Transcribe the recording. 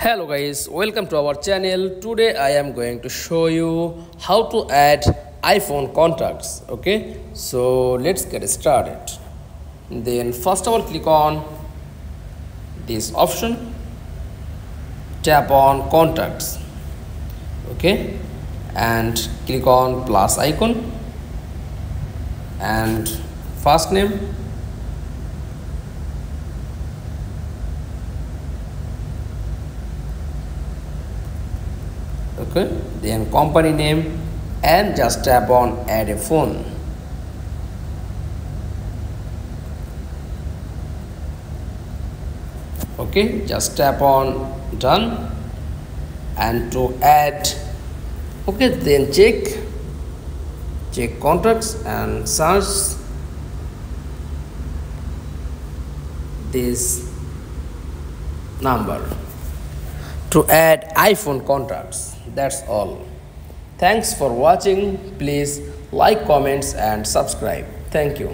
Hello guys, welcome to our channel. Today I am going to show you how to add iPhone contacts. Okay, so let's get started. Then first of all, click on this option, tap on contacts. Okay, and click on plus icon and first name, okay, then company name, and just tap on add a phone. Okay, just tap on done, and to add, okay, then check contacts and search this number to add iPhone contacts. That's all. Thanks for watching. Please like, comments and subscribe. Thank you.